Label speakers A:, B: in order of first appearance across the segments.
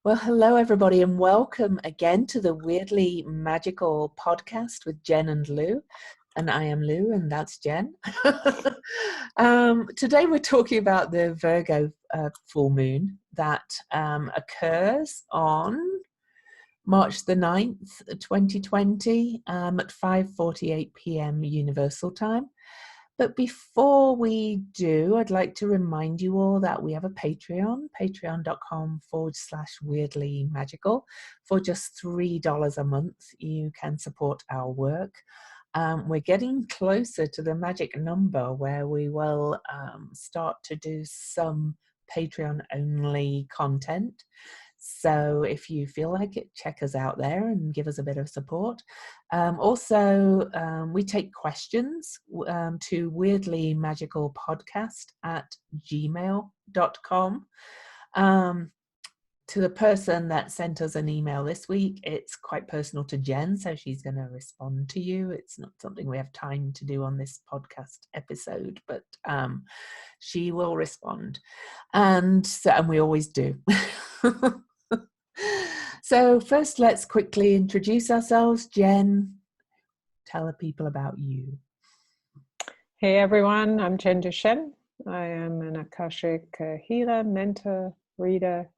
A: Well, hello, everybody, and welcome again to the Weirdly Magical podcast with Jen and Lou. And I am Lou, and that's Jen. Today we're talking about the Virgo full moon that occurs on March the 9th, 2020 at 5:48 p.m. Universal Time. But before we do, I'd like to remind you all that we have a Patreon, patreon.com/weirdly magical. For just $3 a month, you can support our work. We're getting closer to the magic number where we will start to do some Patreon-only content. So if you feel like it, check us out there and give us a bit of support. Also, we take questions to weirdlymagicalpodcast@gmail.com. To the person that sent us an email this week, it's quite personal to Jen, so she's going to respond to you. It's not something we have time to do on this podcast episode, but she will respond. And we always do. So first, let's quickly introduce ourselves. Jen, tell the people about you.
B: Hey everyone, I'm Jen Duchenne. I am an Akashic healer, mentor, reader.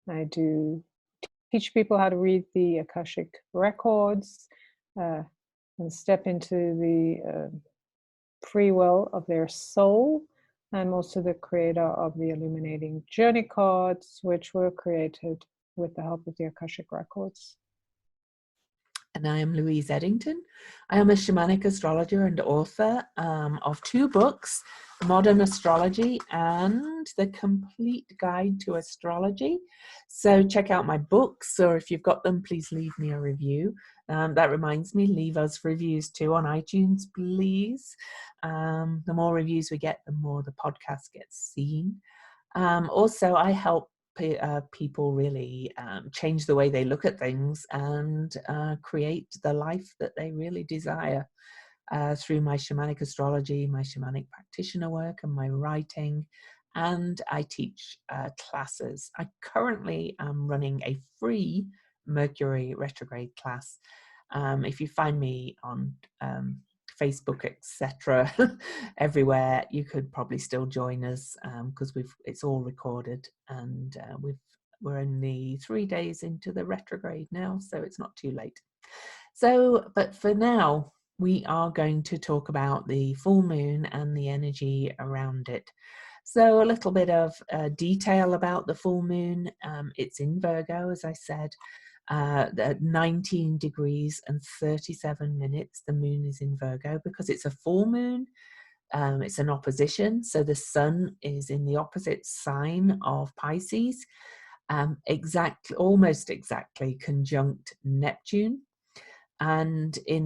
B: I do teach people how to read the Akashic Records and step into the free will of their soul. I'm also the creator of the Illuminating Journey cards, which were created with the help of the Akashic Records.
A: And I am Louise Eddington. I am a shamanic astrologer and author of 2 books, Modern Astrology and The Complete Guide to Astrology. So check out my books, or if you've got them, please leave me a review. That reminds me, leave us reviews too on iTunes, please. The more reviews we get, the more the podcast gets seen. Also, I help people really change the way they look at things and create the life that they really desire through my shamanic astrology, my shamanic practitioner work, and my writing. And I teach classes. I currently am running a free Mercury retrograde class. If you find me on Facebook, etc., everywhere, you could probably still join us because it's all recorded, and we're only 3 days into the retrograde now, so it's not too late. So, but for now, we are going to talk about the full moon and the energy around it. So a little bit of detail about the full moon. It's in Virgo, as I said. At 19 degrees and 37 minutes, the moon is in Virgo because it's a full moon. It's an opposition, so the sun is in the opposite sign of Pisces, almost exactly conjunct Neptune. And in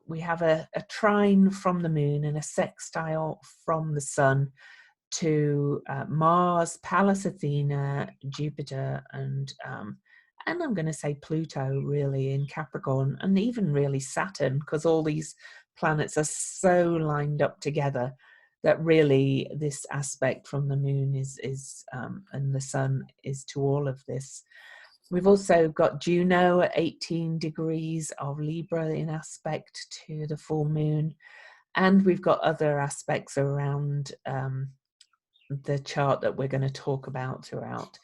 A: we have a trine from the moon and a sextile from the sun to Mars, Pallas Athena, Jupiter, and I'm going to say Pluto, really, in Capricorn, and even really Saturn, because all these planets are so lined up together that really this aspect from the moon is and the sun is to all of this. We've also got Juno at 18 degrees of Libra in aspect to the full moon, and we've got other aspects around the chart that we're going to talk about throughout.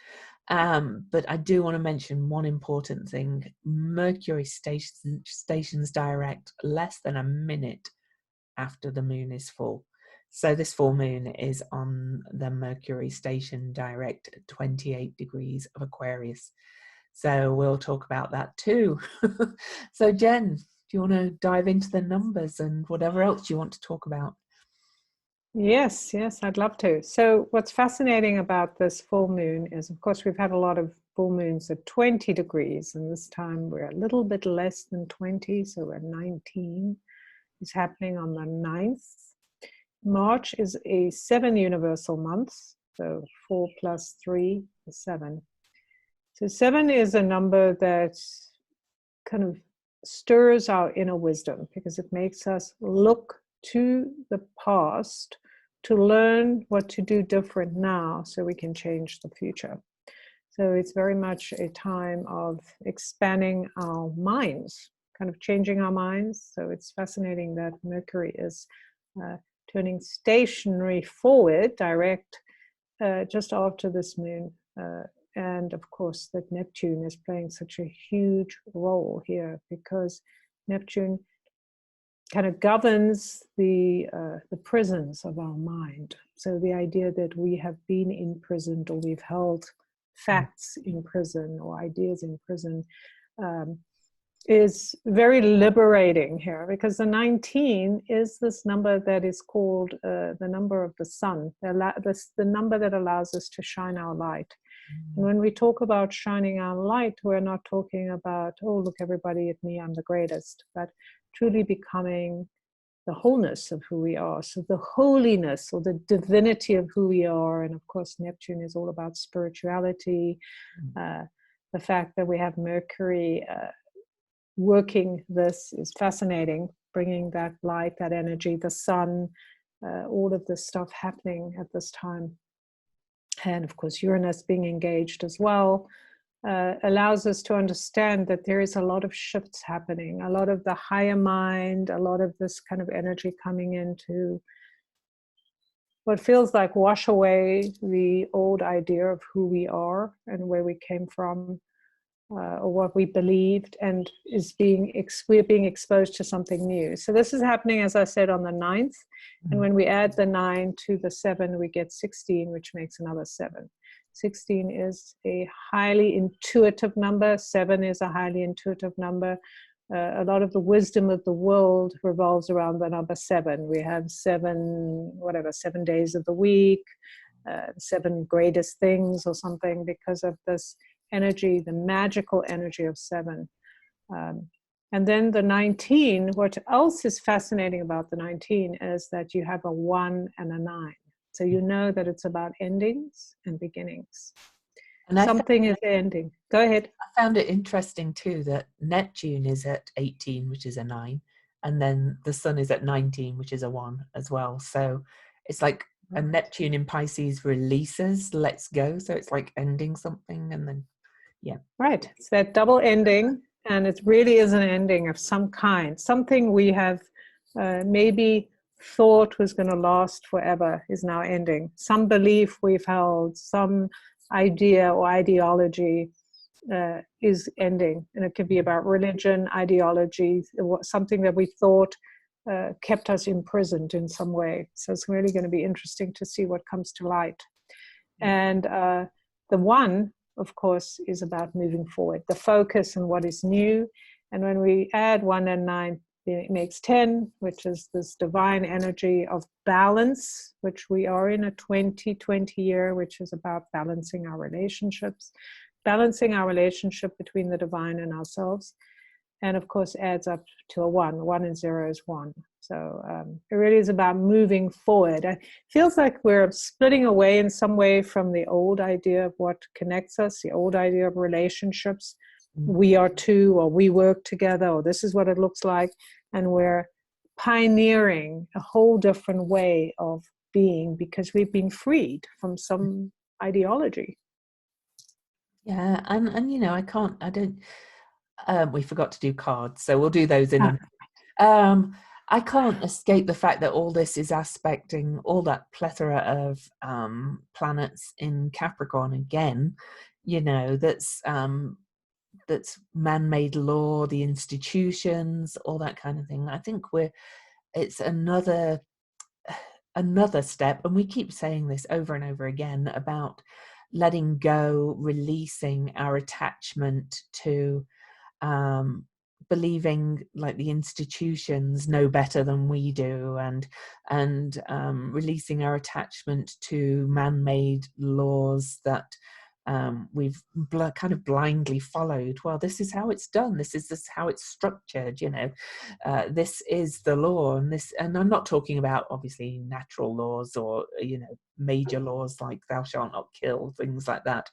A: But I do want to mention one important thing. Mercury stations direct less than a minute after the moon is full. So this full moon is on the Mercury station direct at 28 degrees of Aquarius. So we'll talk about that too. So Jen, do you want to dive into the numbers and whatever else you want to talk about?
B: Yes, I'd love to. So what's fascinating about this full moon is, of course, we've had a lot of full moons at 20 degrees, and this time we're a little bit less than 20, so we're 19. It's happening on the 9th. March is a 7 universal month, so 4 plus 3 is 7. So 7 is a number that kind of stirs our inner wisdom because it makes us look to the past to learn what to do different now so we can change the future. So it's very much a time of expanding our minds, kind of changing our minds. So it's fascinating that Mercury is turning stationary forward, direct, just after this moon. And of course, that Neptune is playing such a huge role here, because Neptune kind of governs the prisons of our mind. So the idea that we have been imprisoned, or we've held facts in prison or ideas in prison, is very liberating here, because the 19 is this number that is called the number of the sun, the number that allows us to shine our light. And when we talk about shining our light, we're not talking about, oh, look, everybody at me, I'm the greatest, but truly becoming the wholeness of who we are. So the holiness or the divinity of who we are. And of course, Neptune is all about spirituality. The fact that we have Mercury working this is fascinating, bringing that light, that energy, the sun, all of this stuff happening at this time. And of course, Uranus being engaged as well, allows us to understand that there is a lot of shifts happening, a lot of the higher mind, a lot of this kind of energy coming into what feels like wash away the old idea of who we are and where we came from, or what we believed, and we're being exposed to something new. So this is happening, as I said, on the 9th. And when we add the 9 to the 7, we get 16, which makes another 7. 16 is a highly intuitive number. 7 is a highly intuitive number. A lot of the wisdom of the world revolves around the number 7. We have 7 days of the week, 7 greatest things or something, because of this energy, the magical energy of 7. And then the 19, what else is fascinating about the 19 is that you have a 1 and a 9. So you know that it's about endings and beginnings. And something is ending. Go ahead.
A: I found it interesting too that Neptune is at 18, which is a 9, and then the Sun is at 19, which is a 1 as well. So it's like a Neptune in Pisces releases, lets go. So it's like ending something, and then, yeah.
B: Right. It's that double ending, and it really is an ending of some kind. Something we have maybe thought was going to last forever is now ending. Some belief we've held, some idea or ideology is ending. And it could be about religion, ideology, something that we thought kept us imprisoned in some way. So it's really going to be interesting to see what comes to light. And the 1, of course, is about moving forward, the focus and what is new. And when we add 1 and 9, it makes 10, which is this divine energy of balance, which we are in a 2020 year, which is about balancing our relationships, balancing our relationship between the divine and ourselves. And of course, adds up to a 1. 1 and 0 is 1. So it really is about moving forward. It feels like we're splitting away in some way from the old idea of what connects us, the old idea of relationships. We are two, or we work together, or this is what it looks like. And we're pioneering a whole different way of being, because we've been freed from some ideology.
A: Yeah, and you know, we forgot to do cards, so we'll do those in a minute. I can't escape the fact that all this is aspecting all that plethora of planets in Capricorn again, you know, that's man-made law, the institutions, all that kind of thing. I think it's another step, and we keep saying this over and over again, about letting go, releasing our attachment to believing like the institutions know better than we do, and releasing our attachment to man-made laws that we've kind of blindly followed. Well, this is how it's done. This is how it's structured. You know, this is the law, and I'm not talking about obviously natural laws or, you know, major laws like thou shalt not kill, things like that.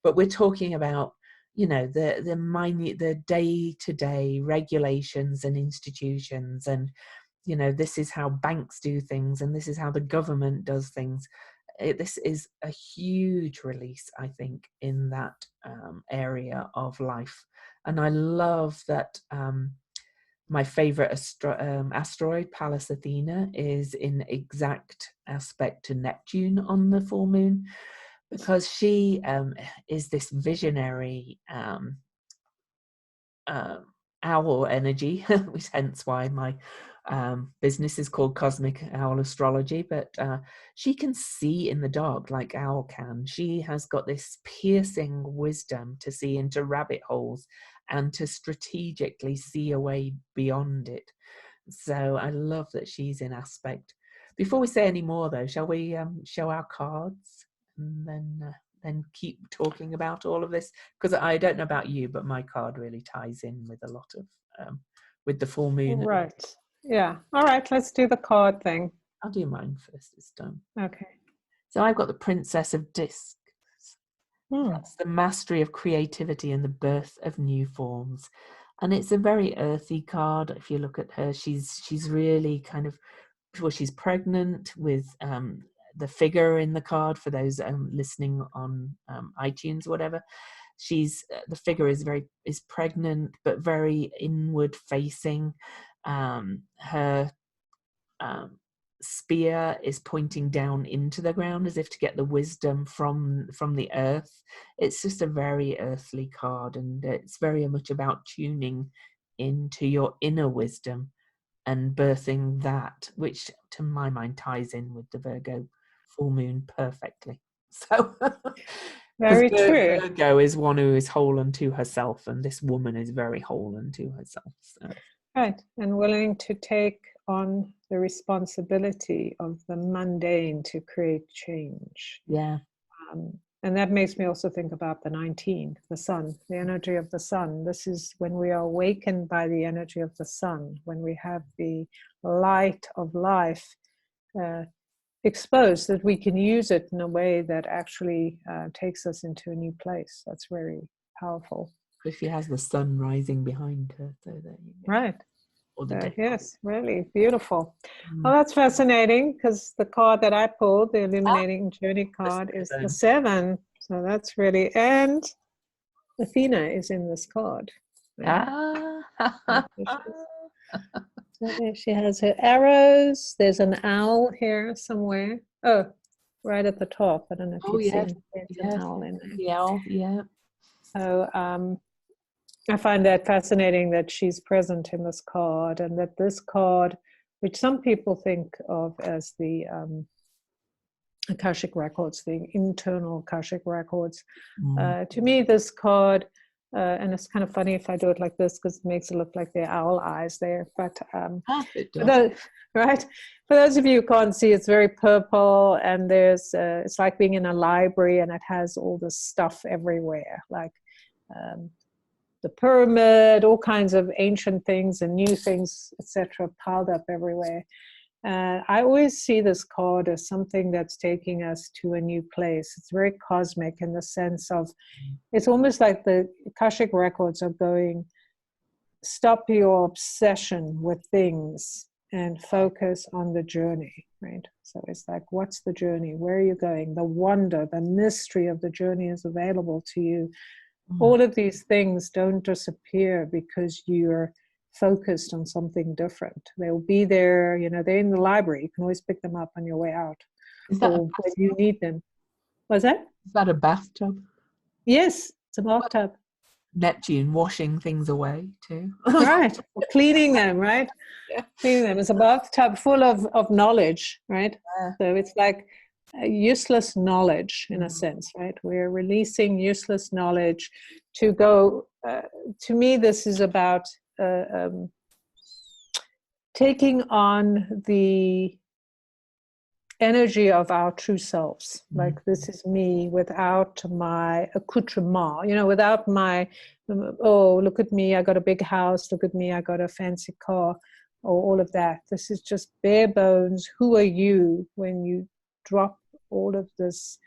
A: But we're talking about, you know, the day-to-day regulations and institutions, and, you know, this is how banks do things, and this is how the government does things. this is a huge release, I think, in that area of life. And I love that my favorite asteroid, Pallas Athena, is in exact aspect to Neptune on the full moon, because she is this visionary owl energy, which hence why my business is called Cosmic Owl Astrology. But she can see in the dark like owl can. She has got this piercing wisdom to see into rabbit holes and to strategically see a way beyond it. So I love that she's in aspect. Before we say any more, though, shall we show our cards and then keep talking about all of this? Because I don't know about you, but my card really ties in with a lot of with the full moon.
B: Right. Yeah. All right. Let's do the card thing.
A: I'll do mine first this time.
B: Okay.
A: So I've got the Princess of Discs. That's the mastery of creativity and the birth of new forms. And it's a very earthy card. If you look at her, she's really kind of, well, she's pregnant with the figure in the card for those listening on iTunes or whatever. The figure is pregnant but very inward facing. Her spear is pointing down into the ground as if to get the wisdom from the earth. It's just a very earthly card, and it's very much about tuning into your inner wisdom and birthing that, which to my mind ties in with the Virgo full moon perfectly. So
B: very true.
A: Virgo is one who is whole unto herself, and this woman is very whole unto herself. So.
B: Right, and willing to take on the responsibility of the mundane to create change.
A: Yeah.
B: And that makes me also think about the 19, the sun, the energy of the sun. This is when we are awakened by the energy of the sun, when we have the light of life exposed, that we can use it in a way that actually takes us into a new place. That's very powerful.
A: If she has the sun rising behind her, so there you go.
B: Right.
A: Or the day.
B: Yes, really beautiful. Well, that's fascinating, because the card that I pulled, the Illuminating Journey card, is the 7. So that's really, and Athena is in this card. Right? So she has her arrows. There's an owl here somewhere. Oh, right at the top. I don't know if you've seen. There's an owl in there.
A: The owl, yeah.
B: So I find that fascinating that she's present in this card, and that this card, which some people think of as the Akashic Records, the internal Akashic Records, to me this card, and it's kind of funny if I do it like this because it makes it look like they're owl eyes there, but right, for those of you who can't see, it's very purple, and there's it's like being in a library, and it has all this stuff everywhere, like the pyramid, all kinds of ancient things and new things, etc., piled up everywhere. I always see this card as something that's taking us to a new place. It's very cosmic in the sense of, it's almost like the Akashic Records are going, stop your obsession with things and focus on the journey, right? So it's like, what's the journey? Where are you going? The wonder, the mystery of the journey is available to you. All of these things don't disappear because you're focused on something different. They'll be there, they're in the library. You can always pick them up on your way out or when you need them. What's that?
A: Is that a bathtub?
B: Yes, it's a bathtub.
A: Neptune washing things away too.
B: Right, cleaning them, right? Yeah. Cleaning them. It's a bathtub full of knowledge, right? Yeah. So it's like useless knowledge in a sense, right? We're releasing useless knowledge to go. To me, this is about taking on the energy of our true selves. Like, this is me without my accoutrement, without my, oh, look at me, I got a big house, look at me, I got a fancy car, or all of that. This is just bare bones. Who are you when you drop all of this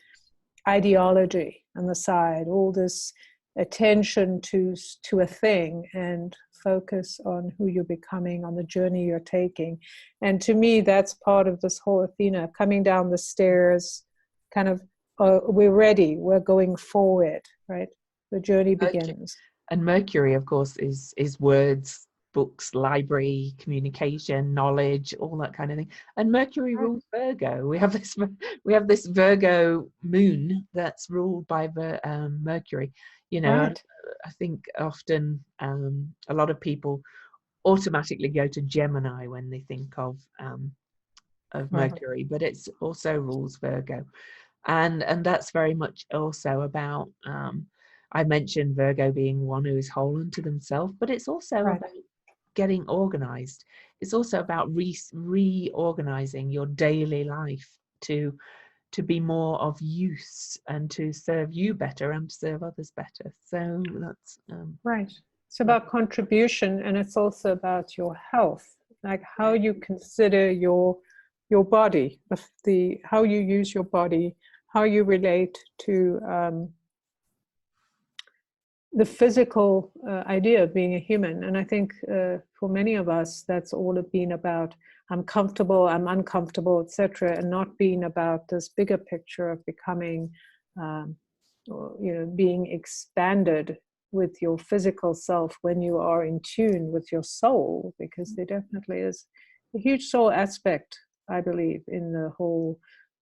B: ideology on the side, all this attention to a thing, and focus on who you're becoming, on the journey you're taking. And to me, that's part of this whole Athena, coming down the stairs kind of, we're ready, we're going forward, right? The journey
A: Mercury.
B: begins.
A: And Mercury, of course, is words, books, library, communication, knowledge, all that kind of thing. And Mercury
B: Right.
A: rules Virgo. We have this Virgo moon that's ruled by Mercury. You know,
B: Right.
A: I think often a lot of people automatically go to Gemini when they think of
B: Right.
A: Mercury, but it's also rules Virgo, and that's very much also about. I mentioned Virgo being one who is whole unto themselves, but it's also
B: Right.
A: about getting organized. It's also about reorganizing your daily life to be more of use and to serve you better and serve others better. So that's
B: Right. It's about contribution, and it's also about your health, like how you consider your body, the how you use your body, how you relate to the physical idea of being a human. And I think for many of us, that's all been about I'm comfortable, I'm uncomfortable, etc., and not being about this bigger picture of becoming, or, being expanded with your physical self when you are in tune with your soul, because there definitely is a huge soul aspect, I believe, in the whole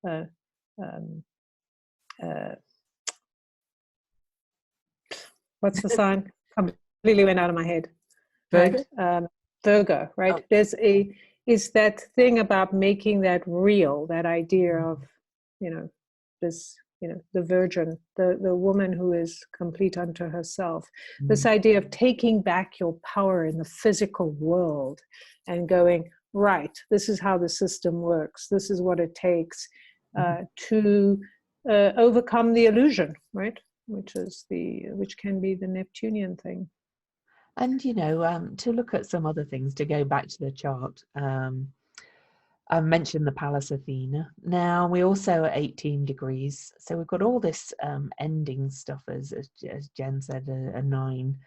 B: um, what's the sign? Completely went out of my head.
A: Virgo.
B: Right. Virgo, right?
A: Oh.
B: Is that thing about making that real, that idea of, this, the virgin, the woman who is complete unto herself. This idea of taking back your power in the physical world and going, right, this is how the system works. This is what it takes to overcome the illusion, right? Which can be the Neptunian thing.
A: And to look at some other things, to go back to the chart, I mentioned the Pallas Athena. Now we also are 18 degrees, so we've got all this ending stuff, as Jen said, a 9.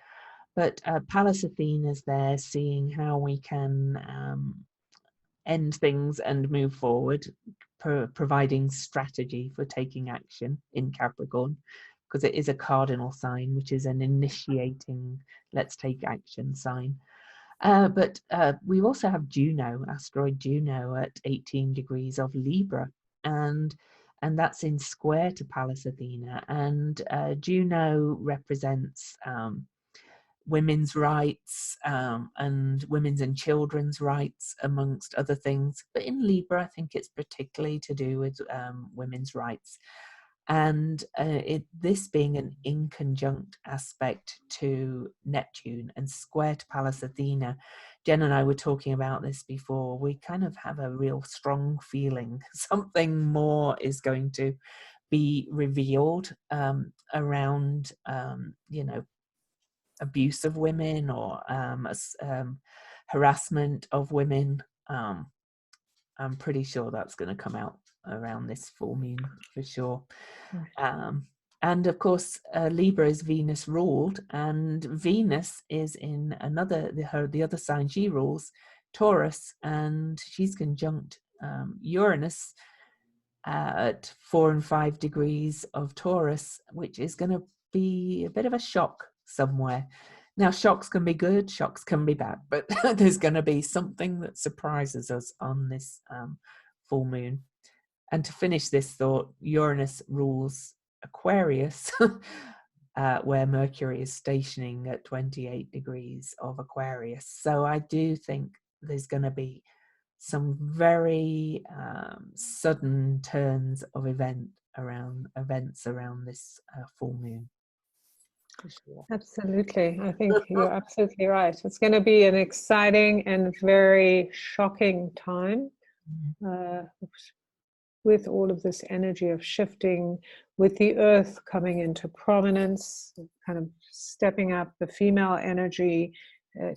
A: But Pallas Athena's there, seeing how we can end things and move forward, providing strategy for taking action in Capricorn, because it is a cardinal sign, which is an initiating, let's take action sign. But we also have Juno, asteroid Juno, at 18 degrees of Libra, and that's in square to Pallas Athena. And Juno represents women's rights and women's and children's rights, amongst other things. But in Libra, I think it's particularly to do with women's rights. And this being an inconjunct aspect to Neptune and square to Pallas Athena, Jen and I were talking about this before. We kind of have a real strong feeling something more is going to be revealed around, abuse of women or harassment of women. I'm pretty sure that's going to come out around this full moon for sure. And of course, Libra is Venus ruled, and Venus is in the other sign she rules, Taurus, and she's conjunct Uranus at 4 and 5 degrees of Taurus, which is going to be a bit of a shock somewhere. Now, shocks can be good, shocks can be bad, but there's going to be something that surprises us on this full moon. And to finish this thought, Uranus rules Aquarius, where Mercury is stationing at 28 degrees of Aquarius. So I do think there's going to be some very sudden turns of events around this full moon. Sure.
B: Absolutely. I think you're absolutely right. It's going to be an exciting and very shocking time with all of this energy of shifting, with the earth coming into prominence, kind of stepping up the female energy,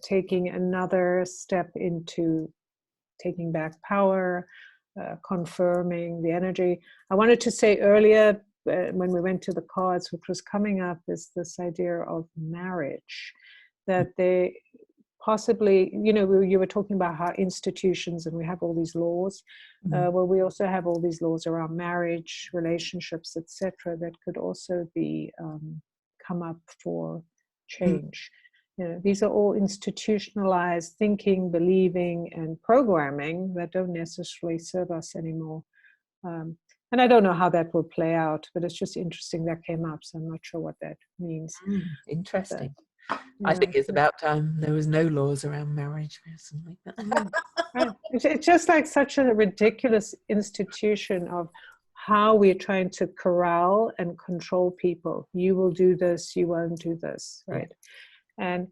B: taking another step into taking back power, confirming the energy. I wanted to say earlier, when we went to the cards, which was coming up, is this idea of marriage, that possibly, you know, you were talking about how institutions, and we have all these laws. Well, we also have all these laws around marriage, relationships, etc., that could also be come up for change. You know, these are all institutionalized thinking, believing, and programming that don't necessarily serve us anymore. And I don't know how that will play out, but it's just interesting that came up, so I'm not sure what that means.
A: Interesting.
B: But,
A: I think it's
B: yeah.
A: about time there was no laws around marriage recently.
B: It's just like such a ridiculous institution of how we're trying to corral and control people. You will do this, you won't do this, right? Yeah. And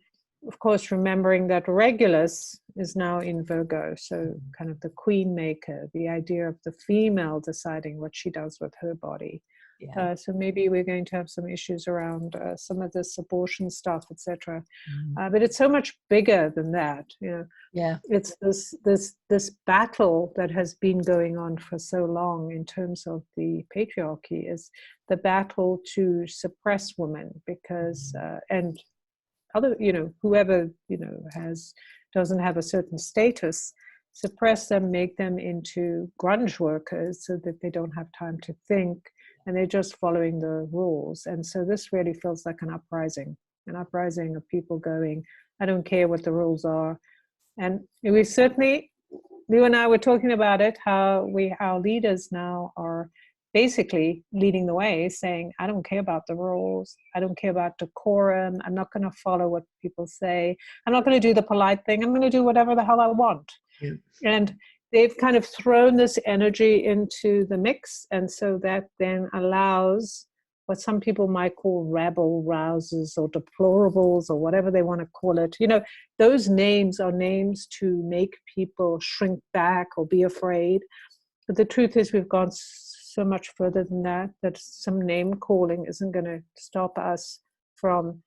B: of course, remembering that Regulus is now in Virgo, so kind of the queen maker, the idea of the female deciding what she does with her body. Yeah. So maybe we're going to have some issues around some of this abortion stuff, etc. But it's so much bigger than that. You know,
A: yeah,
B: it's this battle that has been going on for so long in terms of the patriarchy, is the battle to suppress women, because and other, you know, whoever, you know, doesn't have a certain status, suppress them, make them into grunge workers so that they don't have time to think, and they're just following the rules. And so this really feels like an uprising of people going, I don't care what the rules are. And we certainly, you and I were talking about it, how our leaders now are basically leading the way, saying, I don't care about the rules, I don't care about decorum, I'm not going to follow what people say, I'm not going to do the polite thing, I'm going to do whatever the hell I want. Yeah. And they've kind of thrown this energy into the mix, and so that then allows what some people might call rabble rousers or deplorables or whatever they want to call it. You know, those names are names to make people shrink back or be afraid. But the truth is we've gone so much further than that, that some name calling isn't going to stop us from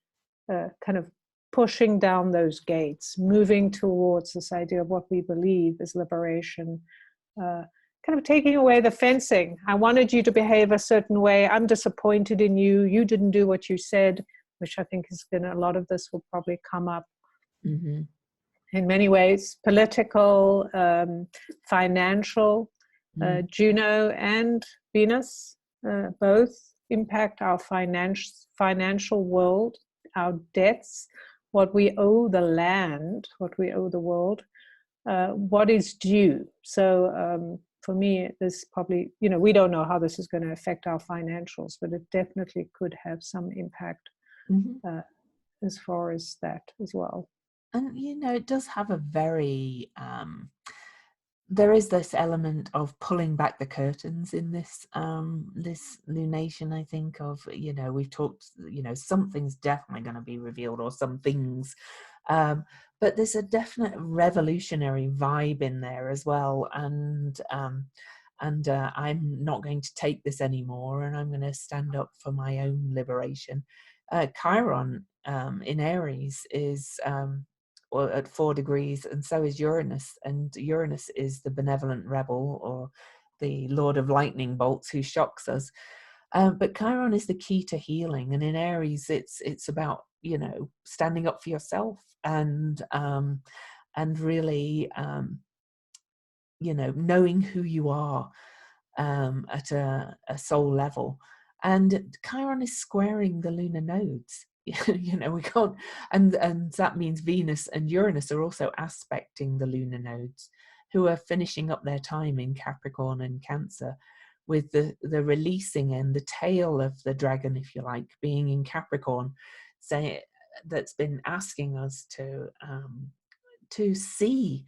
B: kind of pushing down those gates, moving towards this idea of what we believe is liberation, kind of taking away the fencing. I wanted you to behave a certain way. I'm disappointed in you. You didn't do what you said, which I think is going to, a lot of this will probably come up in many ways, political, financial. Juno and Venus both impact our financial world, our debts, what we owe the land, what we owe the world, what is due. So for me, this probably, you know, we don't know how this is going to affect our financials, but it definitely could have some impact as far as that as well.
A: And, you know, it does have a very... there is this element of pulling back the curtains in this this lunation, I think, of, you know, we've talked, you know, something's definitely going to be revealed, or some things, but there's a definite revolutionary vibe in there as well, and I'm not going to take this anymore, and I'm going to stand up for my own liberation. Chiron in Aries is at 4 degrees, and so is Uranus, and Uranus is the benevolent rebel, or the lord of lightning bolts who shocks us. But Chiron is the key to healing, and in Aries it's about, you know, standing up for yourself, and really you know, knowing who you are at a soul level. And Chiron is squaring the lunar nodes. You know, we can't, and that means Venus and Uranus are also aspecting the lunar nodes, who are finishing up their time in Capricorn and Cancer, with the releasing and the tail of the dragon, if you like, being in Capricorn, say, that's been asking us to see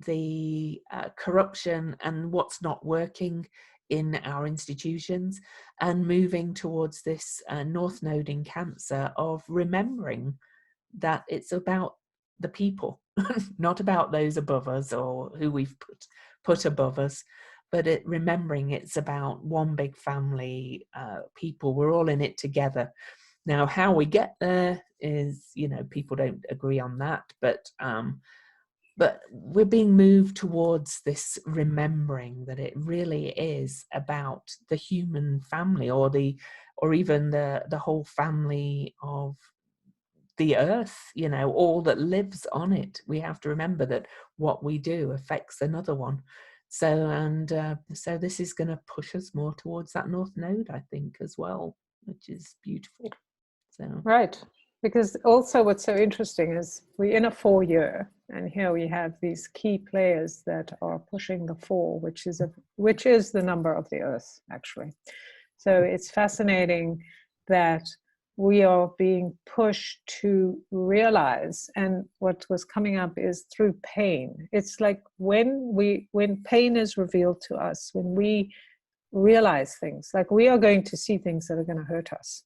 A: the corruption and what's not working in our institutions, and moving towards this North Node in Cancer of remembering that it's about the people, not about those above us or who we've put above us, but remembering it's about one big family, people. We're all in it together. Now, how we get there is, you know, people don't agree on that, but we're being moved towards this remembering that it really is about the human family, or even the whole family of the earth, you know, all that lives on it. We have to remember that what we do affects another one. So, and so this is going to push us more towards that North Node, I think, as well, which is beautiful. So
B: Right. Because also what's so interesting is we're in a 4-year, and here we have these key players that are pushing the 4, which is the number of the Earth, actually. So it's fascinating that we are being pushed to realize, and what was coming up is through pain. It's like when pain is revealed to us, when we realize things, like we are going to see things that are going to hurt us.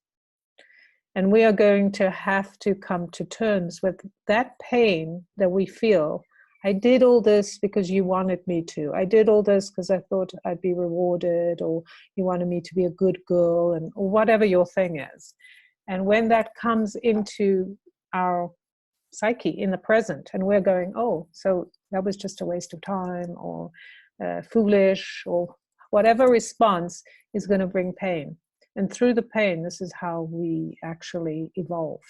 B: And we are going to have to come to terms with that pain that we feel. I did all this because you wanted me to. I did all this because I thought I'd be rewarded, or you wanted me to be a good girl, and or whatever your thing is. And when that comes into our psyche in the present, and we're going, oh, so that was just a waste of time, or foolish, or whatever response is going to bring pain. And through the pain, this is how we actually evolve.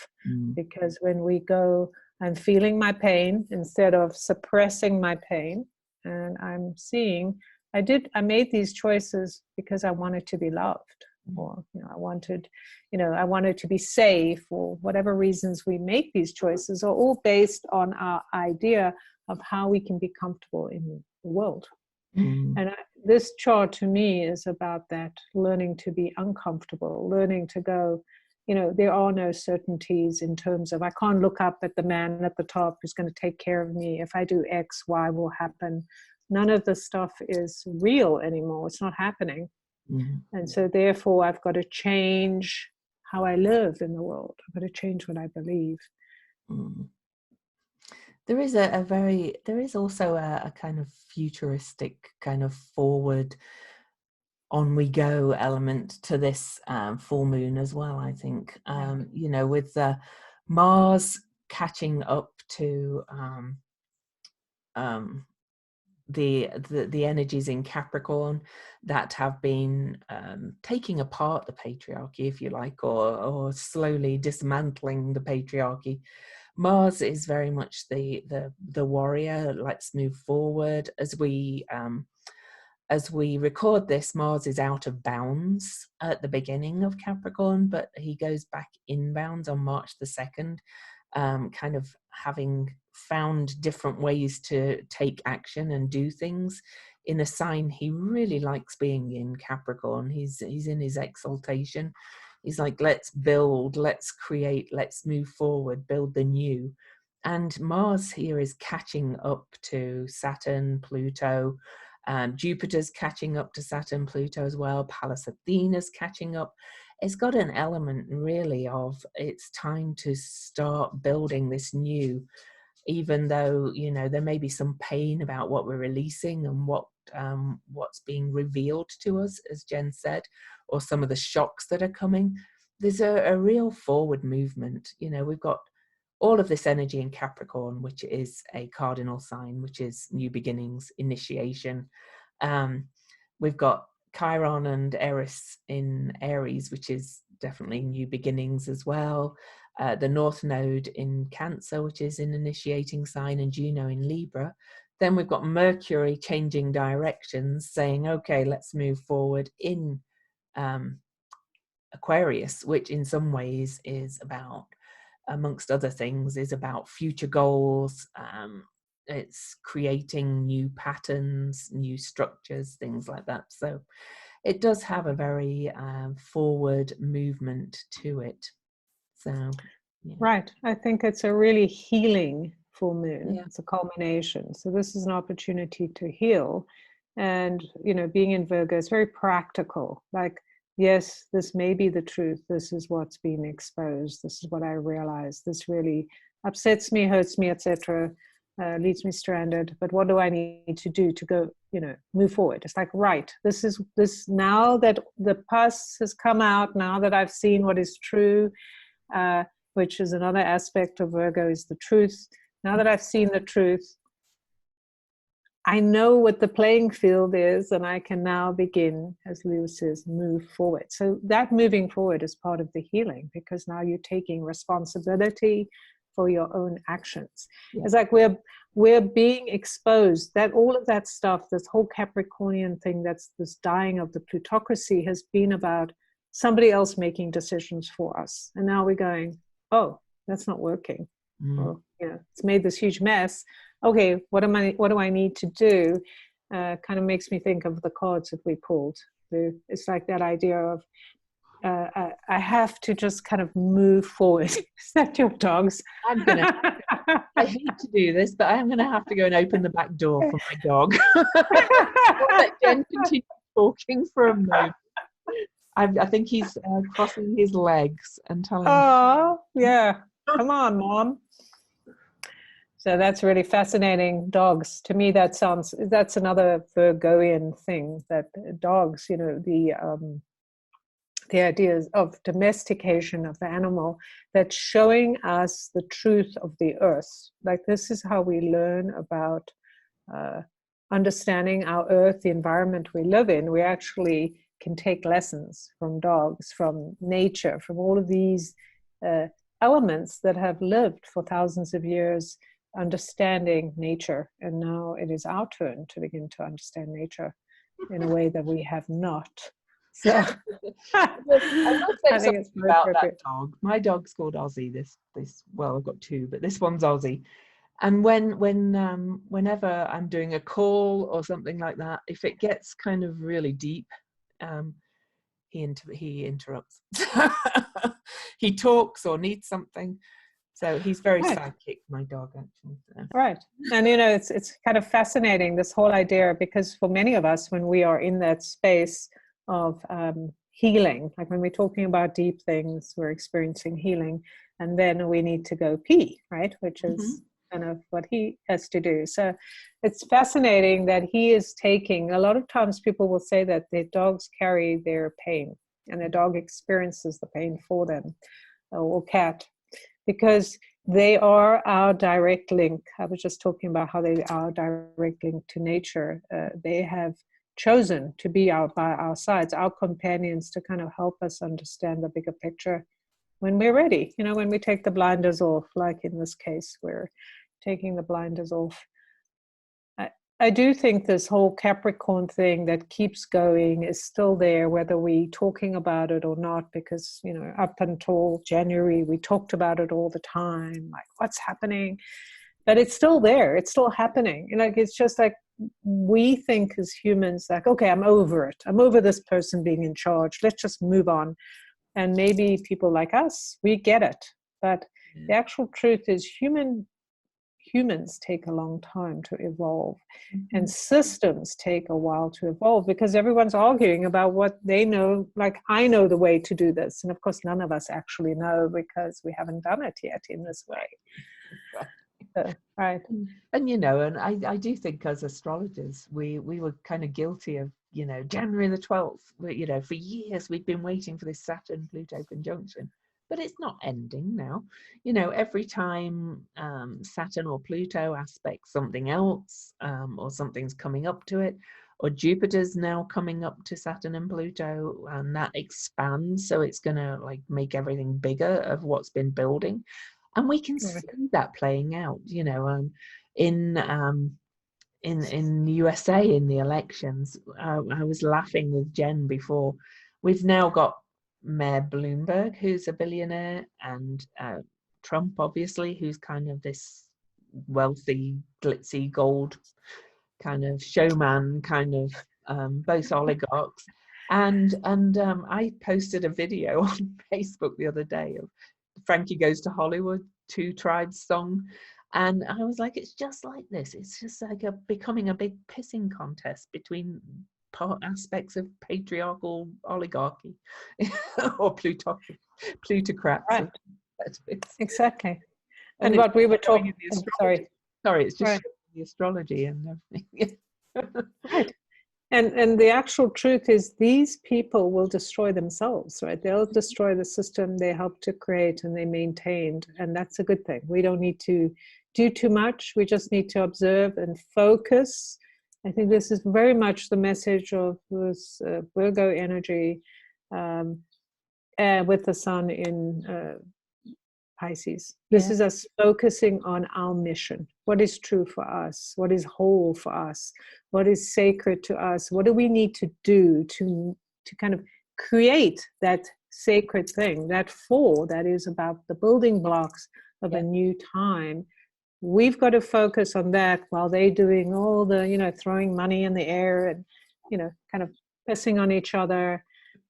B: Because when we go, I'm feeling my pain instead of suppressing my pain, and I'm seeing, I made these choices because I wanted to be loved, or I wanted to be safe, or whatever reasons we make these choices are all based on our idea of how we can be comfortable in the world. And this chart to me is about that, learning to be uncomfortable, learning to go, there are no certainties in terms of, I can't look up at the man at the top who's going to take care of me. If I do X, Y will happen. None of the stuff is real anymore. It's not happening. And so therefore I've got to change how I live in the world. I've got to change what I believe.
A: There is also a kind of futuristic, kind of forward, on we go element to this full moon as well, I think. With Mars catching up to the energies in Capricorn that have been taking apart the patriarchy, if you like, or slowly dismantling the patriarchy. Mars is very much the warrior. Let's move forward. As we record this, Mars is out of bounds at the beginning of Capricorn, but he goes back inbounds on March the 2nd, kind of having found different ways to take action and do things in a sign he really likes being in, Capricorn. He's in his exaltation. He's like, let's build, let's create, let's move forward, build the new. And Mars here is catching up to Saturn, Pluto. Jupiter's catching up to Saturn, Pluto as well. Pallas Athena's catching up. It's got an element really of, it's time to start building this new, even though, there may be some pain about what we're releasing and what's being revealed to us, as Jen said, or some of the shocks that are coming. There's a real forward movement. We've got all of this energy in Capricorn, which is a cardinal sign, which is new beginnings, initiation. We've got Chiron and Eris in Aries, which is definitely new beginnings as well. The North Node in Cancer, which is an initiating sign, and Juno in Libra. Then we've got Mercury changing directions, saying, okay, let's move forward in Aquarius, which in some ways is about, amongst other things, is about future goals. It's creating new patterns, new structures, things like that. So it does have a very forward movement to it. So, yeah.
B: Right. I think it's a really healing full moon.
A: Yeah.
B: It's a culmination. So this is an opportunity to heal. And, being in Virgo is very practical. Like, yes, this may be the truth. This is what's being exposed. This is what I realize. This really upsets me, hurts me, etc. Leaves me stranded. But what do I need to do to go, move forward? It's like, right, this now that the pus has come out, now that I've seen what is true, which is another aspect of Virgo, is the truth. Now that I've seen the truth, I know what the playing field is, and I can now begin, as Lou says, move forward. So that moving forward is part of the healing, because now you're taking responsibility for your own actions. Yeah. It's like we're being exposed, that all of that stuff, this whole Capricornian thing, that's this dying of the plutocracy, has been about somebody else making decisions for us. And now we're going, oh, that's not working. Or, you know, it's made this huge mess. Okay, what do I need to do? Kind of makes me think of the cards that we pulled. It's like that idea of I have to just kind of move forward. Is that your dogs?
A: I hate to do this, but I'm gonna have to go and open the back door for my dog. I'll let Jen continue talking for a moment. I think he's crossing his legs and telling.
B: Oh, yeah. Come on, Mom. So that's really fascinating. Dogs, to me, that's another Virgoian thing, that dogs, you know, the ideas of domestication of the animal, that's showing us the truth of the earth. Like, this is how we learn about understanding our earth, the environment we live in. We actually can take lessons from dogs, from nature, from all of these elements that have lived for thousands of years, understanding nature. And now it is our turn to begin to understand nature in a way that we have not. So
A: I think it's about that dog. My dog's called Ozzy. Well, I've got two, but this one's Ozzy. And whenever I'm doing a call or something like that, if it gets kind of really deep, he interrupts. He talks or needs something. So he's very psychic, my dog, actually. So.
B: Right. And, you know, it's kind of fascinating, this whole idea, because for many of us, when we are in that space of healing, like when we're talking about deep things, we're experiencing healing, and then we need to go pee, right? Which is kind of what he has to do. So it's fascinating that he is taking, a lot of times people will say that their dogs carry their pain, and their dog experiences the pain for them, or cat, because they are our direct link. I was just talking about how they are direct link to nature. They have chosen to be by our sides, our companions, to kind of help us understand the bigger picture when we're ready. You know, when we take the blinders off, like in this case, we're taking the blinders off. I do think this whole Capricorn thing that keeps going is still there, whether we're talking about it or not, because, you know, up until January, we talked about it all the time, like what's happening, but it's still there. It's still happening. And like, it's just like, we think as humans, like, okay, I'm over it. I'm over this person being in charge. Let's just move on. And maybe people like us, we get it. But the actual truth is humans take a long time to evolve, and systems take a while to evolve, because everyone's arguing about what they know. Like, I know the way to do this, and of course none of us actually know, because we haven't done it yet in this way. Right.
A: And you know, and I do think as astrologers we were kind of guilty of, you know, January the 12th, you know, for years we've been waiting for this Saturn Pluto conjunction. But it's not ending now. You know, every time Saturn or Pluto aspects something else, or something's coming up to it, or Jupiter's now coming up to Saturn and Pluto, and that expands, so it's going to like make everything bigger of what's been building. And we can see that playing out, you know, in the USA in the elections. I was laughing with Jen before. We've now got Mayor Bloomberg, who's a billionaire, and Trump, obviously, who's kind of this wealthy, glitzy gold kind of showman, kind of both oligarchs. And I posted a video on Facebook the other day of Frankie Goes to Hollywood, Two Tribes song. And I was like, it's just like this. It's just like becoming a big pissing contest between aspects of patriarchal oligarchy or plutocrats.
B: Right. Exactly. And
A: what
B: we were talking,
A: sorry, it's just the astrology and everything.
B: Right. And the actual truth is, these people will destroy themselves, right? They'll destroy the system they helped to create and they maintained. And that's a good thing. We don't need to do too much. We just need to observe and focus I think this is very much the message of this Virgo energy with the sun in Pisces. This is us focusing on our mission. What is true for us? What is whole for us? What is sacred to us? What do we need to do to kind of create that sacred thing, that that is about the building blocks of a new time? We've got to focus on that while they're doing all the, throwing money in the air and, kind of pissing on each other.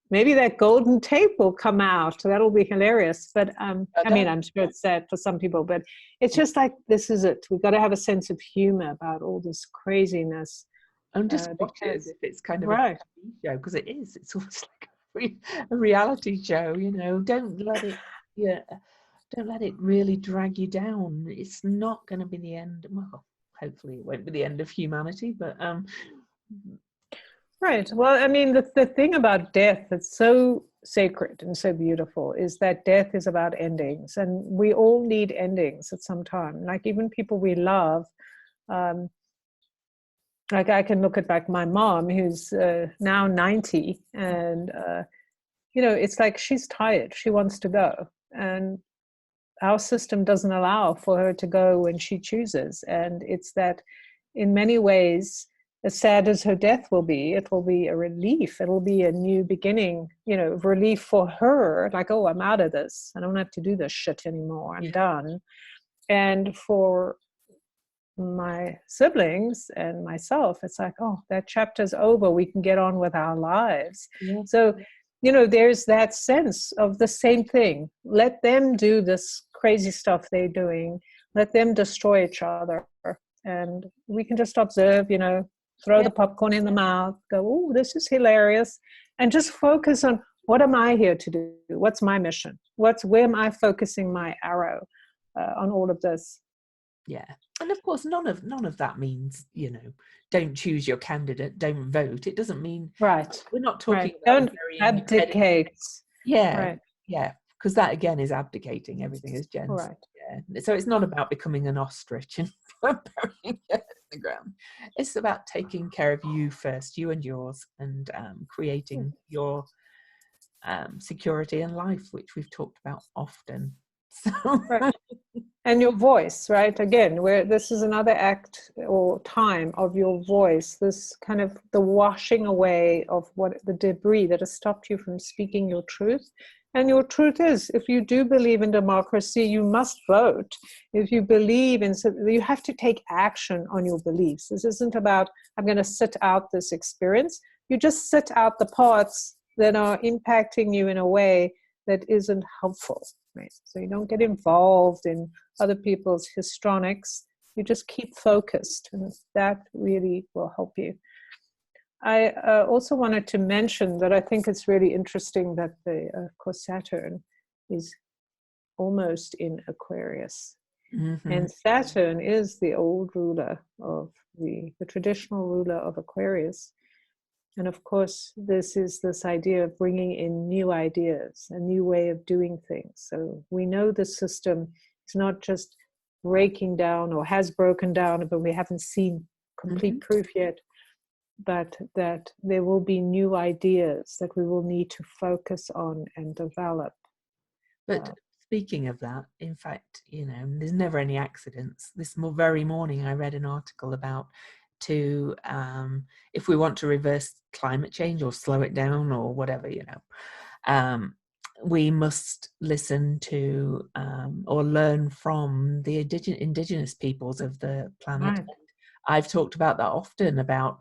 B: Maybe that golden tape will come out. That'll be hilarious. But I mean, I'm sure it's sad for some people, but it's just like, this is it. We've got to have a sense of humor about all this craziness.
A: And just watch it as if it's kind of a TV show, because it is. It's almost like a reality show, Don't let it, don't let it really drag you down. It's not going to be the end. Well, hopefully it won't be the end of humanity, but
B: Right. Well, I mean, the thing about death that's so sacred and so beautiful is that death is about endings, and we all need endings at some time. Like even people we love, like I can look at like my mom, who's now 90, and it's like she's tired. She wants to go, and our system doesn't allow for her to go when she chooses. And it's that, in many ways, as sad as her death will be, it will be a relief. It'll be a new beginning, relief for her. Like, oh, I'm out of this. I don't have to do this shit anymore. I'm done. And for my siblings and myself, it's like, oh, that chapter's over. We can get on with our lives. So, there's that sense of the same thing. Let them do this crazy stuff they're doing. Let them destroy each other. And we can just observe, throw the popcorn in the mouth, go, oh, this is hilarious. And just focus on, what am I here to do? What's my mission? Where am I focusing my arrow on all of this?
A: Yeah. And of course, none of that means, don't choose your candidate, don't vote. It doesn't mean, we're not talking about
B: don't abdicate.
A: Yeah, because that again is abdicating everything, as Jen said. Yeah. So it's not about becoming an ostrich and burying it in the ground. It's about taking care of you first, you and yours, and creating your security in life, which we've talked about often. So.
B: And your voice, right? Again, where this is another act or time of your voice, this kind of the washing away of what the debris that has stopped you from speaking your truth. And your truth is, if you do believe in democracy, you must vote. If you believe in, you have to take action on your beliefs. This isn't about, I'm going to sit out this experience. You just sit out the parts that are impacting you in a way that isn't helpful. Right? So you don't get involved in other people's histrionics. You just keep focused, and that really will help you. I also wanted to mention that I think it's really interesting that of course, Saturn is almost in Aquarius. Mm-hmm. And Saturn is the old ruler of the traditional ruler of Aquarius. And of course, this is this idea of bringing in new ideas, a new way of doing things. So we know the system is not just breaking down or has broken down, but we haven't seen complete proof yet. But that there will be new ideas that we will need to focus on and develop.
A: But speaking of that, in fact, there's never any accidents. This very morning, I read an article about if we want to reverse climate change or slow it down or whatever, we must listen to or learn from the indigenous peoples of the planet. Right. I've talked about that often, about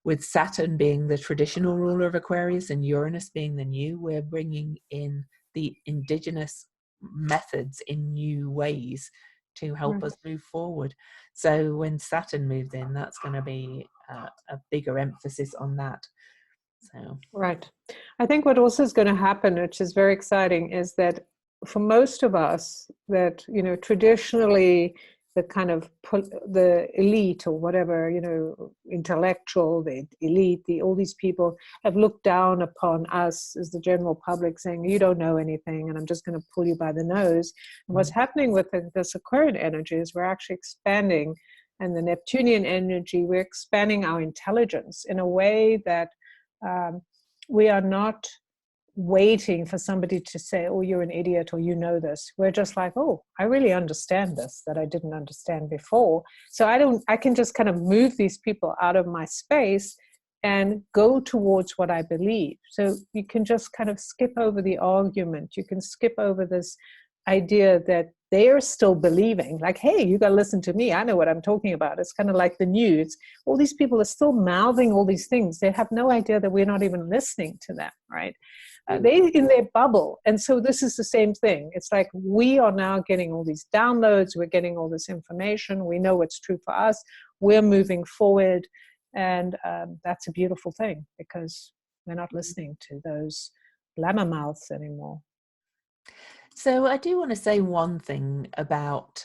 A: with Saturn being the traditional ruler of Aquarius and Uranus being the new, we're bringing in the indigenous methods in new ways to help us move forward. So when Saturn moves in, that's going to be a bigger emphasis on that. So. Right.
B: I think what also is going to happen, which is very exciting, is that for most of us that, traditionally the kind of the elite or whatever, intellectual, the elite, all these people have looked down upon us as the general public, saying, you don't know anything and I'm just going to pull you by the nose. And what's happening with this Aquarian energy is we're actually expanding and the Neptunian energy, we're expanding our intelligence in a way that we are not waiting for somebody to say, oh, you're an idiot, or you know this. We're just like, oh, I really understand this that I didn't understand before. So I can just kind of move these people out of my space and go towards what I believe. So you can just kind of skip over the argument. You can skip over this idea that they're still believing, like, hey, you got to listen to me. I know what I'm talking about. It's kind of like the news. All these people are still mouthing all these things. They have no idea that we're not even listening to them, right? They in their bubble. And so this is the same thing. It's like we are now getting all these downloads. We're getting all this information. We know what's true for us. We're moving forward. And that's a beautiful thing, because we're not listening to those blabbermouths anymore.
A: So I do want to say one thing about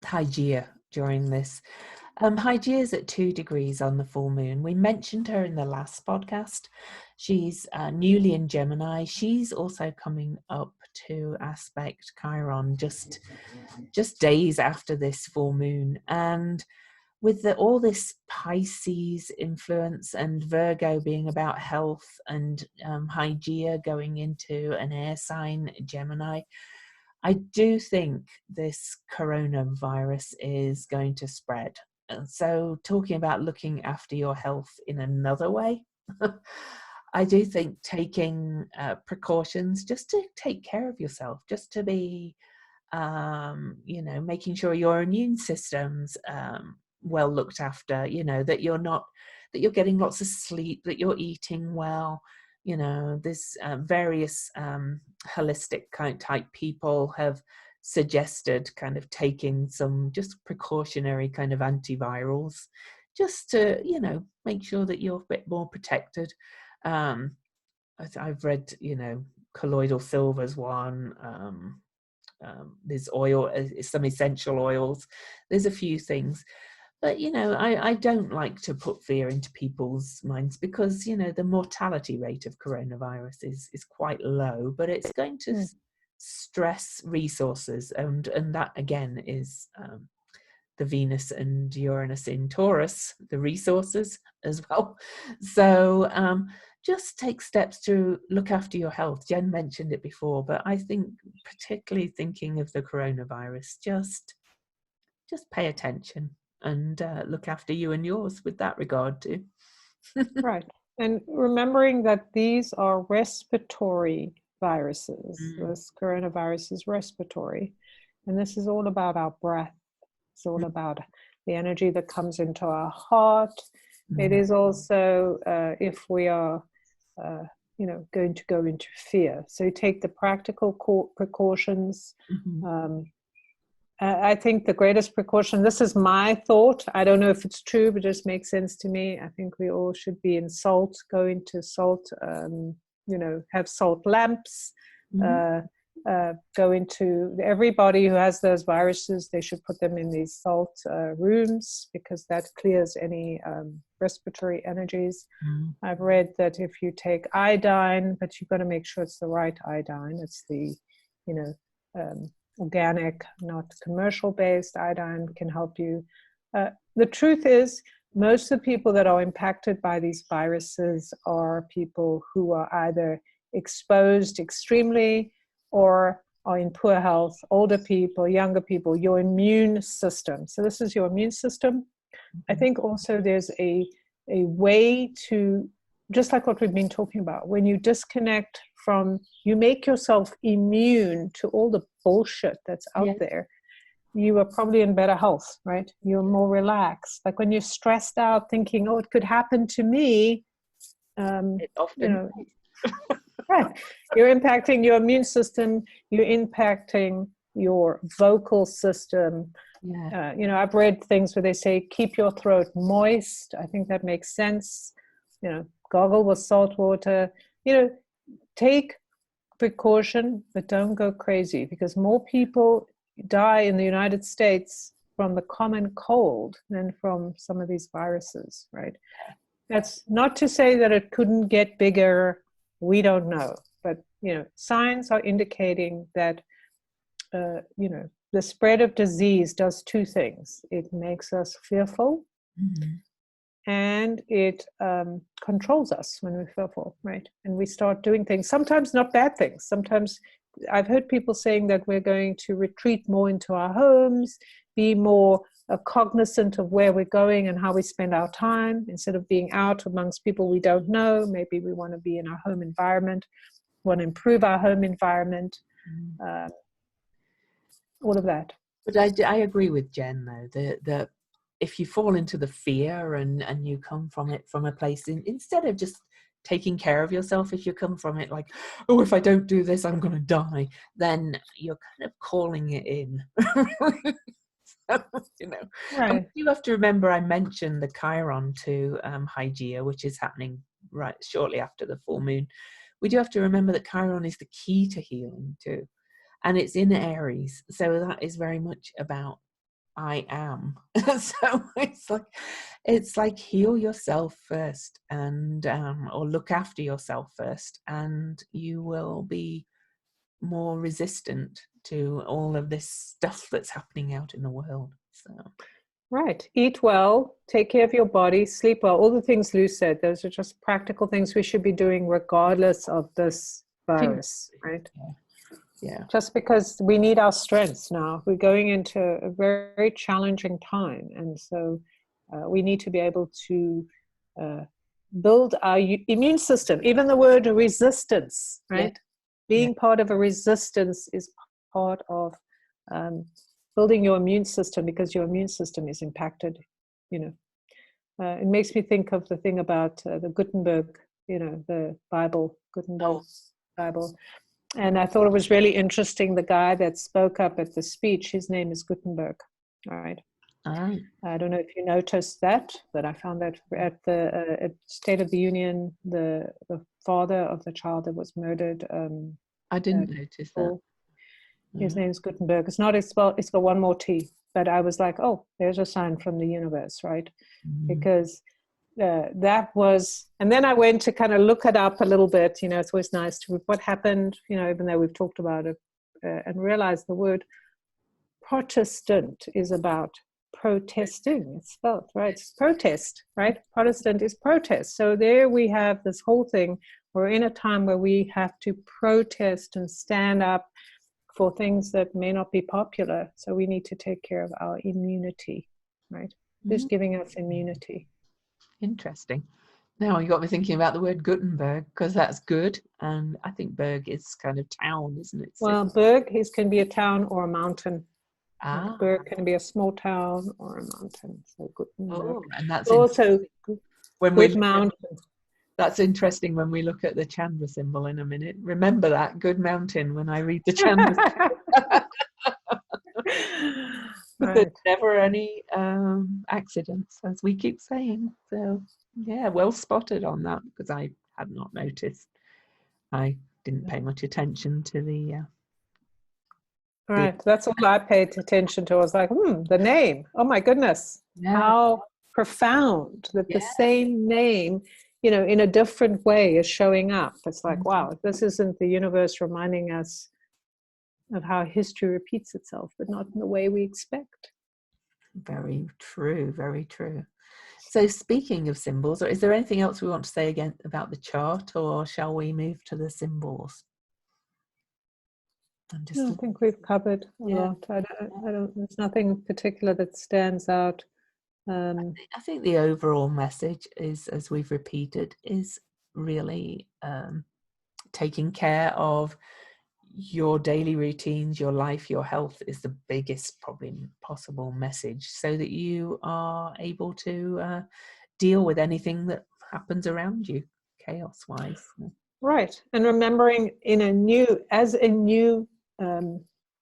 A: Hygeia during this. Hygeia is at 2 degrees on the full moon. We mentioned her in the last podcast. She's newly in Gemini. She's also coming up to aspect Chiron just days after this full moon. And with all this Pisces influence and Virgo being about health, and Hygeia going into an air sign, Gemini, I do think this coronavirus is going to spread. So talking about looking after your health in another way, I do think taking precautions just to take care of yourself, just to be, making sure your immune system's well looked after, that you're getting lots of sleep, that you're eating well. There's various holistic type people have suggested kind of taking some just precautionary kind of antivirals, just to make sure that you're a bit more protected. I've read colloidal silver's one. There's some essential oils. There's a few things. But, I don't like to put fear into people's minds, because, the mortality rate of coronavirus is quite low, but it's going to stress resources. And that, again, is the Venus and Uranus in Taurus, the resources as well. So just take steps to look after your health. Jen mentioned it before, but I think particularly thinking of the coronavirus, just pay attention and look after you and yours with that regard too.
B: Right. And remembering that these are respiratory viruses. This coronavirus is respiratory. And this is all about our breath. It's all about the energy that comes into our heart. It is also if we are, going to go into fear. So take the practical precautions. I think the greatest precaution, this is my thought, I don't know if it's true, but it just makes sense to me. I think we all should be in salt, go into salt, have salt lamps, go into, everybody who has those viruses, they should put them in these salt rooms, because that clears any respiratory energies. I've read that if you take iodine, but you've got to make sure it's the right iodine, it's the, organic, not commercial based iodine can help you. The truth is, most of the people that are impacted by these viruses are people who are either exposed extremely or are in poor health, older people, younger people, your immune system. So this is your immune system. I think also there's a way to, just like what we've been talking about, when you disconnect from, you make yourself immune to all the bullshit that's out there, you are probably in better health, right? You're more relaxed. Like when you're stressed out thinking, oh, it could happen to me,
A: it often
B: right. You're impacting your immune system, you're impacting your vocal system. I've read things where they say, keep your throat moist. I think that makes sense. Gargle with salt water. Take precaution, but don't go crazy, because more people die in the United States from the common cold than from some of these viruses, right? That's not to say that it couldn't get bigger. We don't know. But, signs are indicating that, the spread of disease does two things. It makes us fearful, and it controls us when we're fearful, right? And we start doing things, sometimes not bad things. Sometimes I've heard people saying that we're going to retreat more into our homes, be more cognizant of where we're going and how we spend our time. Instead of being out amongst people we don't know, maybe we want to be in our home environment, want to improve our home environment, all of that.
A: But I agree with Jen, though, that if you fall into the fear and you come from it from a place, instead of just taking care of yourself, if you come from it like, oh, if I don't do this, I'm going to die, then you're kind of calling it in. So, you know,
B: Right.
A: you have to remember, I mentioned the Chiron to Hygeia, which is happening right shortly after the full moon. We do have to remember that Chiron is the key to healing too. And it's in Aries, so that is very much about I am. So it's like heal yourself first, and or look after yourself first, and you will be more resistant to all of this stuff that's happening out in the world. So
B: Right. Eat well, take care of your body, sleep well. All the things Lou said, those are just practical things we should be doing regardless of this virus, right?
A: Yeah.
B: Just because we need our strengths now. We're going into a very, very challenging time. And so we need to be able to build our immune system. Even the word resistance, right? Being part of a resistance is part of building your immune system, because your immune system is impacted, you know. It makes me think of the thing about the Gutenberg, you know, the Bible, Gutenberg Bible. And I thought it was really interesting, the guy that spoke up at the speech, his name is Gutenberg, all right? I don't know if you noticed that, but I found that at the State of the Union, the father of the child that was murdered.
A: I didn't notice that.
B: His name is Gutenberg. It's not spelled, it's got one more T. But I was like, oh, there's a sign from the universe, right? Because that was, and then I went to kind of look it up a little bit. You know, it's always nice to what happened, you know, even though we've talked about it, and realize the word Protestant is about protesting. It's spelled, right? It's protest, right? Protestant is protest. So there we have this whole thing. We're in a time where we have to protest and stand up for things that may not be popular. So we need to take care of our immunity, right? Who's giving us immunity?
A: Interesting. Now you got me thinking about the word Gutenberg, because that's good. And I think Berg is kind of town, isn't it?
B: Well, Berg can be a town or a mountain.
A: Ah.
B: Berg can be a small town or a mountain. So Gutenberg.
A: Oh, and that's
B: also
A: when
B: good mountain.
A: That's interesting when we look at the Chandra symbol in a minute. Remember that, good mountain, when I read the Chandra symbol. But there's never any accidents, as we keep saying. So, yeah, well spotted on that, because I had not noticed. I didn't pay much attention to the...
B: Right, that's all I paid attention to. I was like, the name. Oh my goodness, how profound that the same name, you know, in a different way is showing up. It's like, wow, this isn't the universe reminding us of how history repeats itself, but not in the way we expect.
A: Very true, very true. So speaking of symbols, is there anything else we want to say again about the chart, or shall we move to the symbols?
B: I think we've covered a lot. I don't, there's nothing particular that stands out.
A: I think the overall message is, as we've repeated, is really taking care of your daily routines, your life, your health is the biggest probably possible message, so that you are able to deal with anything that happens around you, chaos wise.
B: Right. And remembering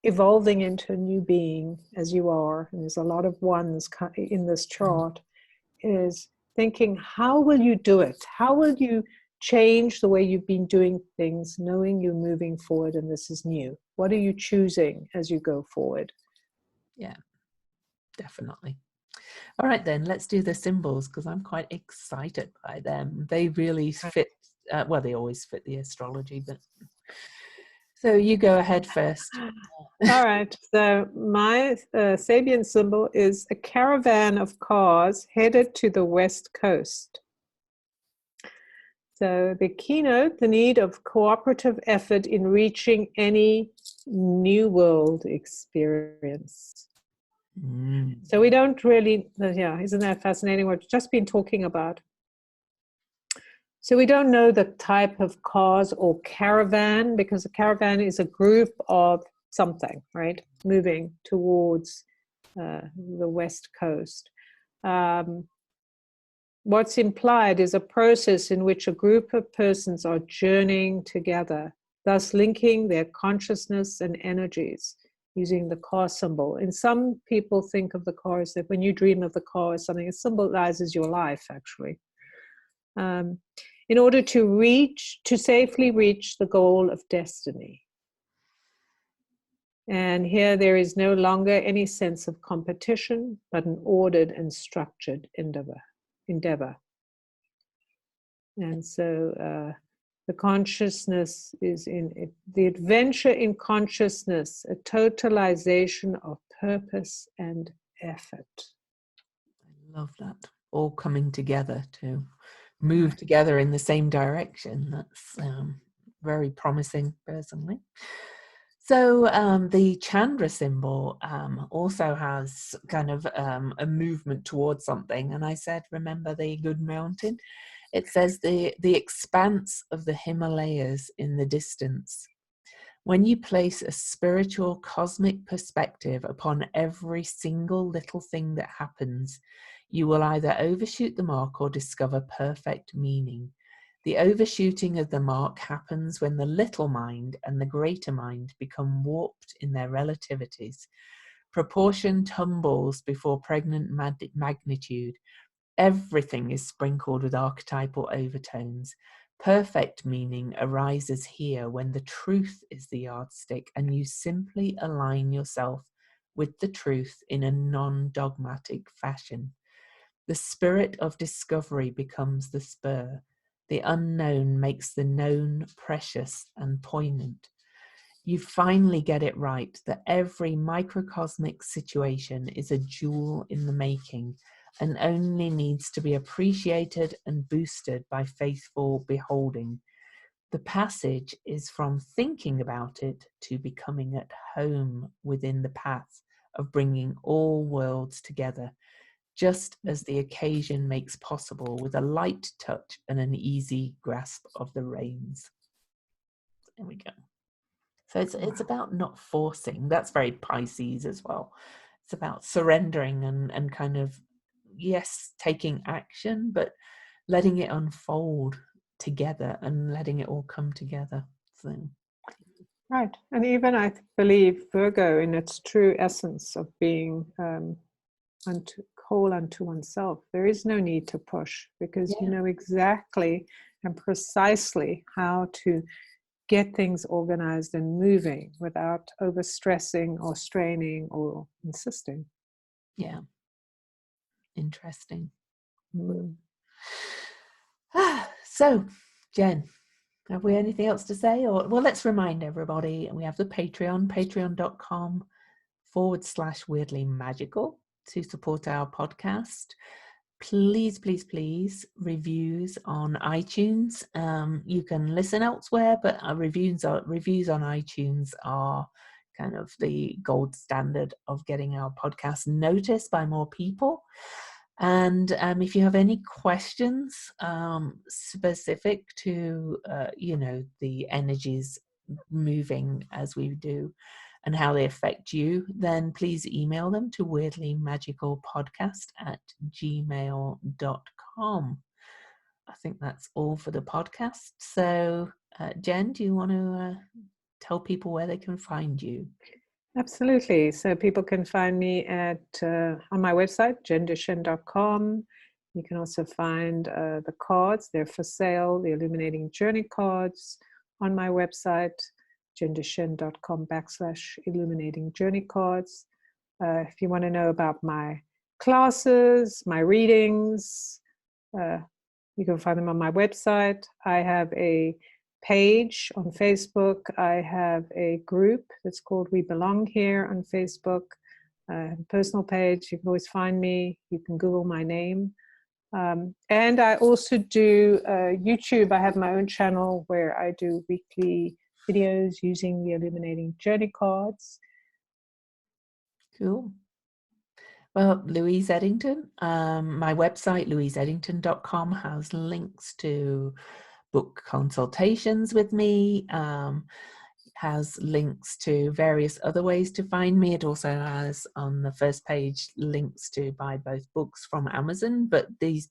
B: evolving into a new being as you are, and there's a lot of ones in this chart, is thinking, how will you do it? How will you change the way you've been doing things, knowing you're moving forward and this is new? What are you choosing as you go forward?
A: Yeah, definitely. All right, then let's do the symbols, because I'm quite excited by them. They really fit, well, they always fit the astrology, but so you go ahead first.
B: All right. So my Sabian symbol is a caravan of cars headed to the West Coast. So the keynote, the need of cooperative effort in reaching any new world experience. So we don't really, yeah, isn't that fascinating? We've just been talking about. So we don't know the type of cars or caravan, because a caravan is a group of something, right? Moving towards the West Coast. What's implied is a process in which a group of persons are journeying together, thus linking their consciousness and energies using the car symbol. And some people think of the car as that when you dream of the car as something, it symbolizes your life, actually. In order to safely reach the goal of destiny. And here there is no longer any sense of competition, but an ordered and structured endeavor. And so the consciousness is in it, the adventure in consciousness, a totalization of purpose and effort.
A: I love that. All coming together to move together in the same direction. That's very promising, personally. So the Chandra symbol also has kind of a movement towards something. And I said, remember the good mountain? It says the expanse of the Himalayas in the distance. When you place a spiritual cosmic perspective upon every single little thing that happens, you will either overshoot the mark or discover perfect meaning. The overshooting of the mark happens when the little mind and the greater mind become warped in their relativities. Proportion tumbles before pregnant magnitude. Everything is sprinkled with archetypal overtones. Perfect meaning arises here when the truth is the yardstick and you simply align yourself with the truth in a non-dogmatic fashion. The spirit of discovery becomes the spur. The unknown makes the known precious and poignant. You finally get it right that every microcosmic situation is a jewel in the making and only needs to be appreciated and boosted by faithful beholding. The passage is from thinking about it to becoming at home within the path of bringing all worlds together, just as the occasion makes possible with a light touch and an easy grasp of the reins. There we go. So it's about not forcing. That's very Pisces as well. It's about surrendering and kind of, yes, taking action, but letting it unfold together and letting it all come together. So.
B: Right. And even I believe Virgo, in its true essence of being whole unto oneself, there is no need to push, because you know exactly and precisely how to get things organized and moving without overstressing or straining or insisting.
A: Yeah. Interesting. So, Jen, have we anything else to say? Or, well, let's remind everybody, we have the Patreon, patreon.com/weirdly magical to support our podcast. Please, please, please, reviews on iTunes. You can listen elsewhere, but our reviews on iTunes are kind of the gold standard of getting our podcast noticed by more people. And if you have any questions specific to, the energies moving as we do and how they affect you, then please email them to weirdlymagicalpodcast@gmail.com. I think that's all for the podcast. So, Jen, do you want to tell people where they can find you?
B: Absolutely. So people can find me at on my website, jendushen.com. You can also find the cards. They're for sale, the Illuminating Journey cards, on my website, jendushen.com/illuminating journey cards. If you want to know about my classes, my readings, you can find them on my website. I have a page on Facebook. I have a group that's called We Belong Here on Facebook. Personal page, you can always find me. You can Google my name. And I also do YouTube. I have my own channel where I do weekly videos using the illuminating journey cards.
A: Cool. Well, Louise Eddington, my website, louiseeddington.com, has links to book consultations with me, has links to various other ways to find me. It also has on the first page links to buy both books from Amazon, but these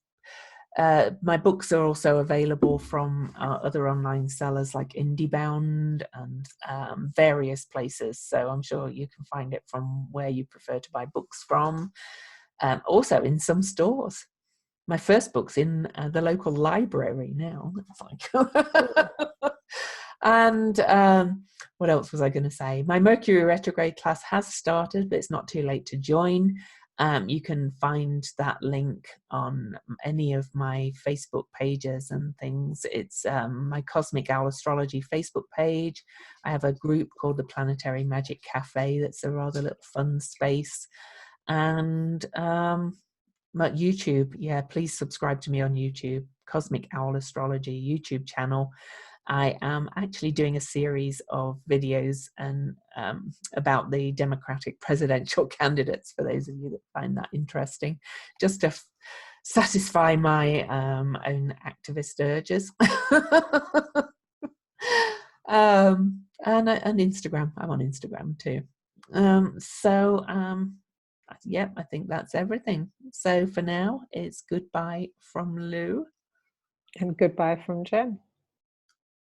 A: my books are also available from other online sellers like IndieBound and various places. So I'm sure you can find it from where you prefer to buy books from. Also in some stores. My first book's in the local library now. That's like and what else was I going to say? My Mercury retrograde class has started, but it's not too late to join. You can find that link on any of my Facebook pages and things. It's my Cosmic Owl Astrology Facebook page. I have a group called the Planetary Magic Cafe that's a rather little fun space. And my YouTube, yeah, please subscribe to me on YouTube, Cosmic Owl Astrology YouTube channel. I am actually doing a series of videos and about the Democratic presidential candidates, for those of you that find that interesting, just to satisfy my own activist urges. And Instagram, I'm on Instagram too. Yep, I think that's everything. So for now, it's goodbye from Lou.
B: And goodbye from Jen.